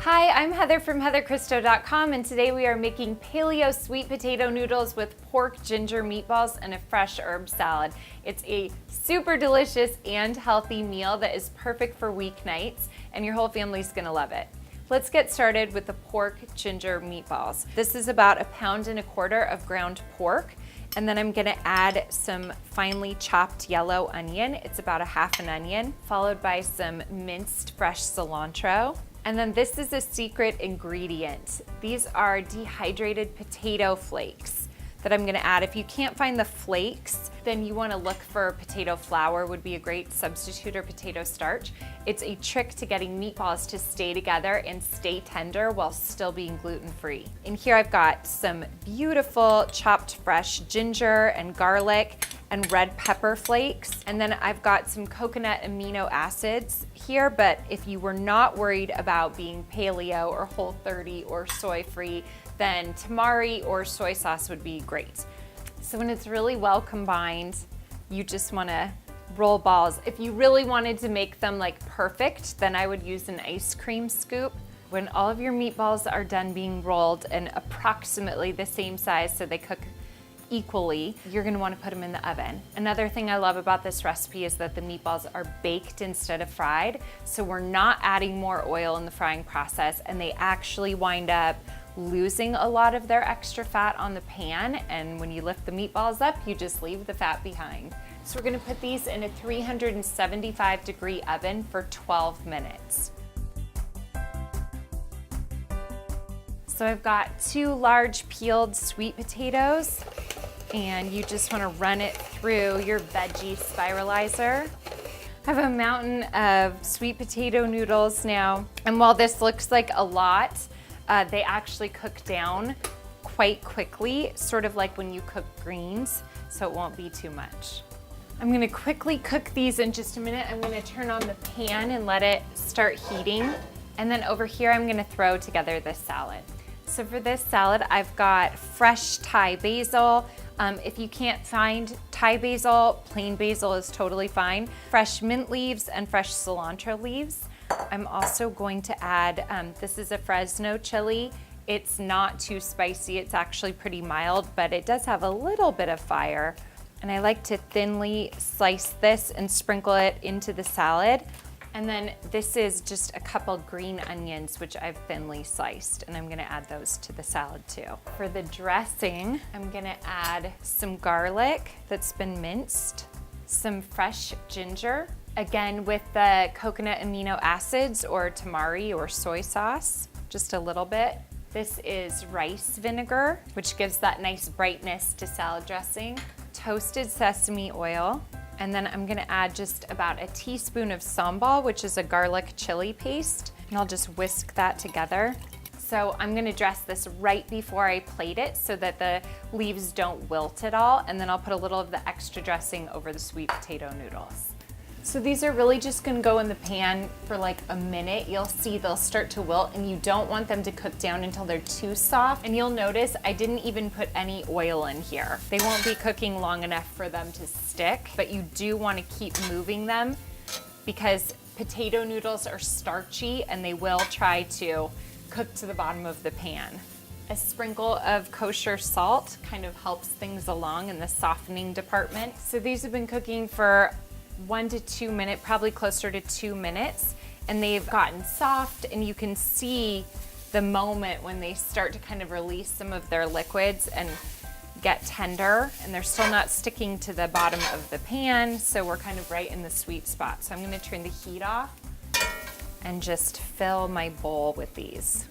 Hi, I'm Heather from heatherchristo.com, and today we are making paleo sweet potato noodles with pork ginger meatballs and a fresh herb salad. It's a super delicious and healthy meal that is perfect for weeknights, and your whole family's gonna love it. Let's get started with the pork ginger meatballs. This is about 1.25 pounds of ground pork, and then I'm gonna add some finely chopped yellow onion. It's about 1/2 onion, followed by some minced fresh cilantro. And then this is a secret ingredient. These are dehydrated potato flakes that I'm gonna add. If you can't find the flakes, then you wanna look for potato flour, would be a great substitute, or potato starch. It's a trick to getting meatballs to stay together and stay tender while still being gluten-free. In here I've got some beautiful chopped fresh ginger and garlic and red pepper flakes. And then I've got some coconut amino acids here, but if you were not worried about being paleo or Whole30 or soy-free, then tamari or soy sauce would be great. So when it's really well combined, you just wanna roll balls. If you really wanted to make them like perfect, then I would use an ice cream scoop. When all of your meatballs are done being rolled and approximately the same size so they cook equally, you're gonna wanna put them in the oven. Another thing I love about this recipe is that the meatballs are baked instead of fried, so we're not adding more oil in the frying process, and they actually wind up losing a lot of their extra fat on the pan, and when you lift the meatballs up, you just leave the fat behind. So we're gonna put these in a 375-degree oven for 12 minutes. So I've got 2 large peeled sweet potatoes, and you just wanna run it through your veggie spiralizer. I have a mountain of sweet potato noodles now, and while this looks like a lot, they actually cook down quite quickly, sort of like when you cook greens, so it won't be too much. I'm gonna quickly cook these in just a minute. I'm gonna turn on the pan and let it start heating, and then over here I'm gonna throw together this salad. So for this salad, I've got fresh Thai basil. If you can't find Thai basil, plain basil is totally fine. Fresh mint leaves and fresh cilantro leaves. I'm also going to add, this is a Fresno chili. It's not too spicy, it's actually pretty mild, but it does have a little bit of fire. And I like to thinly slice this and sprinkle it into the salad. And then this is just a couple green onions, which I've thinly sliced, and I'm gonna add those to the salad too. For the dressing, I'm gonna add some garlic that's been minced, some fresh ginger, again with the coconut amino acids or tamari or soy sauce, just a little bit. This is rice vinegar, which gives that nice brightness to salad dressing, toasted sesame oil, and then I'm gonna add just about a teaspoon of sambal, which is a garlic chili paste, and I'll just whisk that together. So I'm gonna dress this right before I plate it so that the leaves don't wilt at all, and then I'll put a little of the extra dressing over the sweet potato noodles. So these are really just gonna go in the pan for like a minute. You'll see they'll start to wilt, and you don't want them to cook down until they're too soft. And you'll notice I didn't even put any oil in here. They won't be cooking long enough for them to stick, but you do wanna keep moving them because potato noodles are starchy and they will try to cook to the bottom of the pan. A sprinkle of kosher salt kind of helps things along in the softening department. So these have been cooking for 1 to 2 minutes, probably closer to 2 minutes, and they've gotten soft, and you can see the moment when they start to kind of release some of their liquids and get tender, and they're still not sticking to the bottom of the pan, so we're kind of right in the sweet spot. So I'm gonna turn the heat off and just fill my bowl with these.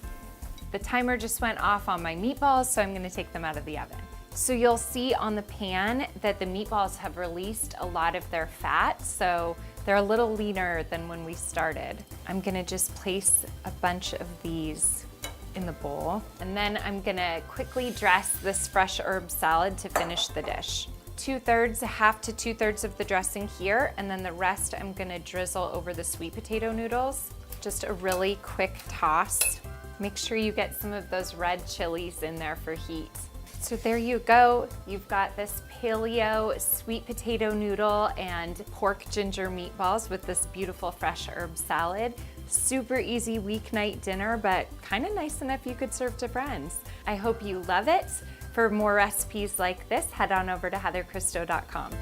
The timer just went off on my meatballs, so I'm gonna take them out of the oven. So you'll see on the pan that the meatballs have released a lot of their fat, so they're a little leaner than when we started. I'm gonna just place a bunch of these in the bowl, and then I'm gonna quickly dress this fresh herb salad to finish the dish. 2/3, 1/2 to 2/3 of the dressing here, and then the rest I'm gonna drizzle over the sweet potato noodles. Just a really quick toss. Make sure you get some of those red chilies in there for heat. So there you go. You've got this paleo sweet potato noodle and pork ginger meatballs with this beautiful fresh herb salad. Super easy weeknight dinner, but kind of nice enough you could serve to friends. I hope you love it. For more recipes like this, head on over to heatherchristo.com.